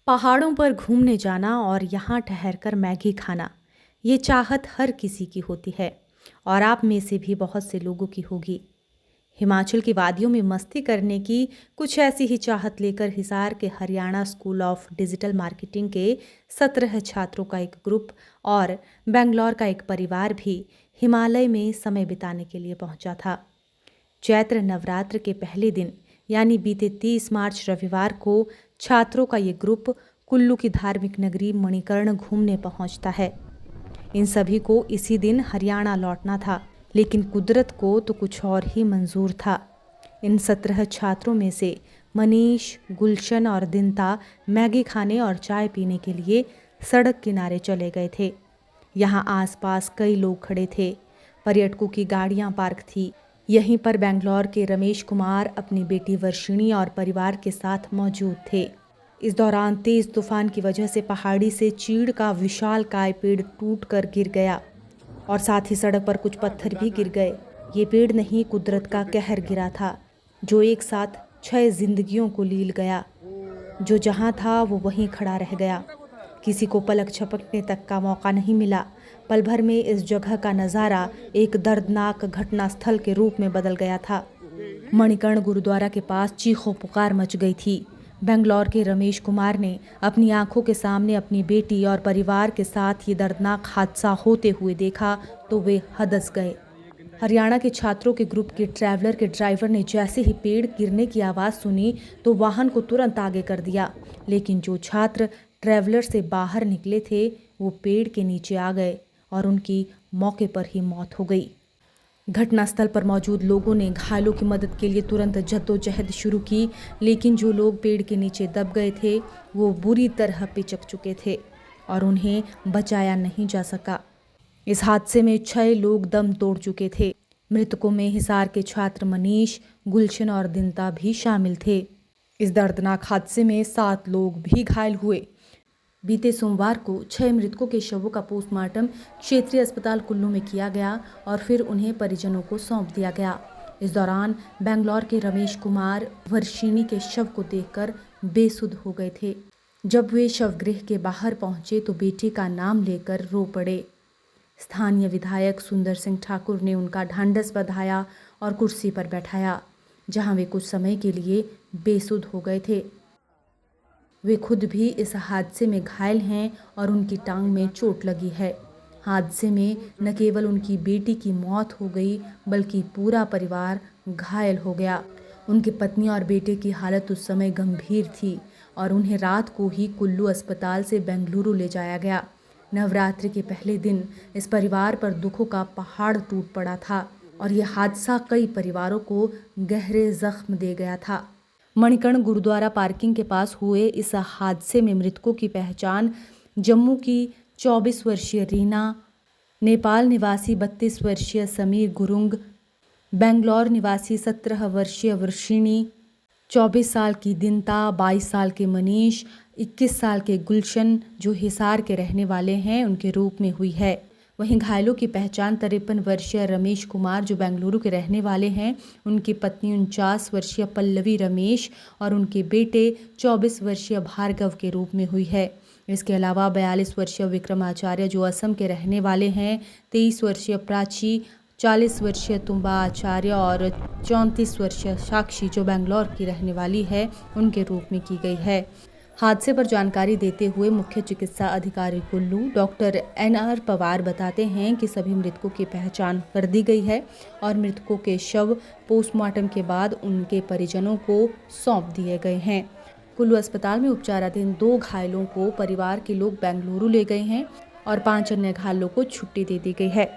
पहाड़ों पर घूमने जाना और यहाँ ठहरकर मैगी खाना, ये चाहत हर किसी की होती है और आप में से भी बहुत से लोगों की होगी। हिमाचल की वादियों में मस्ती करने की कुछ ऐसी ही चाहत लेकर हिसार के Haryana school of digital marketing के 17 छात्रों का एक ग्रुप और बेंगलोर का एक परिवार भी हिमालय में समय बिताने के लिए पहुंचा था। चैत्र नवरात्र के पहले दिन यानी बीते 30 मार्च रविवार को छात्रों का ये ग्रुप कुल्लू की धार्मिक नगरी मणिकर्ण घूमने पहुंचता है। इन सभी को इसी दिन हरियाणा लौटना था, लेकिन कुदरत को तो कुछ और ही मंजूर था। इन 17 छात्रों में से मनीष, गुलशन और दिनता मैगी खाने और चाय पीने के लिए सड़क किनारे चले गए थे। यहाँ आसपास कई लोग खड़े थे, पर्यटकों की गाड़ियाँ पार्क थी। यहीं पर बेंगलोर के रमेश कुमार अपनी बेटी वर्षिणी और परिवार के साथ मौजूद थे। इस दौरान तेज तूफान की वजह से पहाड़ी से चीड़ का विशालकाय पेड़ टूटकर गिर गया और साथ ही सड़क पर कुछ पत्थर भी गिर गए। ये पेड़ नहीं, कुदरत का कहर गिरा था, जो एक साथ 6 जिंदगियों को लील गया। जो जहाँ था वो वहीं खड़ा रह गया। किसी को पलक झपकने तक का मौका नहीं मिला। पल भर में इस जगह का नज़ारा एक दर्दनाक घटना स्थल के रूप में बदल गया था। मणिकर्ण गुरुद्वारा के पास चीखों पुकार मच गई थी। बेंगलोर के रमेश कुमार ने अपनी आंखों के सामने अपनी बेटी और परिवार के साथ ये दर्दनाक हादसा होते हुए देखा तो वे हदस गए। हरियाणा के छात्रों के ग्रुप के ट्रैवलर के ड्राइवर ने जैसे ही पेड़ गिरने की आवाज़ सुनी तो वाहन को तुरंत आगे कर दिया, लेकिन जो छात्र ट्रैवलर से बाहर निकले थे वो पेड़ के नीचे आ गए और उनकी मौके पर ही मौत हो गई। घटनास्थल पर मौजूद लोगों ने घायलों की मदद के लिए तुरंत जद्दोजहद शुरू की, लेकिन जो लोग पेड़ के नीचे दब गए थे वो बुरी तरह पिचक चुके थे और उन्हें बचाया नहीं जा सका। इस हादसे में 6 लोग दम तोड़ चुके थे। मृतकों में हिसार के छात्र मनीष, गुलशन और दिनता भी शामिल थे। इस दर्दनाक हादसे में 7 लोग भी घायल हुए। बीते सोमवार को 6 मृतकों के शवों का पोस्टमार्टम क्षेत्रीय अस्पताल कुल्लू में किया गया और फिर उन्हें परिजनों को सौंप दिया गया। इस दौरान बेंगलोर के रमेश कुमार वर्षिणी के शव को देखकर बेसुध हो गए थे। जब वे शवगृह के बाहर पहुंचे तो बेटी का नाम लेकर रो पड़े। स्थानीय विधायक सुंदर सिंह ठाकुर ने उनका ढांढस बंधाया और कुर्सी पर बैठाया, जहां वे कुछ समय के लिए बेसुध हो गए थे। वे खुद भी इस हादसे में घायल हैं और उनकी टांग में चोट लगी है। हादसे में न केवल उनकी बेटी की मौत हो गई बल्कि पूरा परिवार घायल हो गया। उनकी पत्नी और बेटे की हालत उस समय गंभीर थी और उन्हें रात को ही कुल्लू अस्पताल से बेंगलुरु ले जाया गया। नवरात्रि के पहले दिन इस परिवार पर दुखों का पहाड़ टूट पड़ा था और यह हादसा कई परिवारों को गहरे जख्म दे गया था। मणिकर्ण गुरुद्वारा पार्किंग के पास हुए इस हादसे में मृतकों की पहचान जम्मू की 24 वर्षीय रीना, नेपाल निवासी 32 वर्षीय समीर गुरुंग, बेंगलोर निवासी 17 वर्षीय वर्षिणी, 24 साल की दिनता, 22 साल के मनीष, 21 साल के गुलशन जो हिसार के रहने वाले हैं उनके रूप में हुई है। वहीं घायलों की पहचान 53 वर्षीय रमेश कुमार जो बेंगलुरु के रहने वाले हैं, उनकी पत्नी 49 वर्षीय पल्लवी रमेश और उनके बेटे 24 वर्षीय भार्गव के रूप में हुई है। इसके अलावा 42 वर्षीय विक्रम आचार्य जो असम के रहने वाले हैं, 23 वर्षीय प्राची, 40 वर्षीय तुम्बा आचार्य और 34 वर्षीय साक्षी जो बेंगलोर की रहने वाली है उनके रूप में की गई है। हादसे पर जानकारी देते हुए मुख्य चिकित्सा अधिकारी कुल्लू डॉक्टर NR पवार बताते हैं कि सभी मृतकों की पहचान कर दी गई है और मृतकों के शव पोस्टमार्टम के बाद उनके परिजनों को सौंप दिए गए हैं। कुल्लू अस्पताल में उपचाराधीन 2 घायलों को परिवार के लोग बेंगलुरु ले गए हैं और 5 अन्य घायलों को छुट्टी दे दी गई है।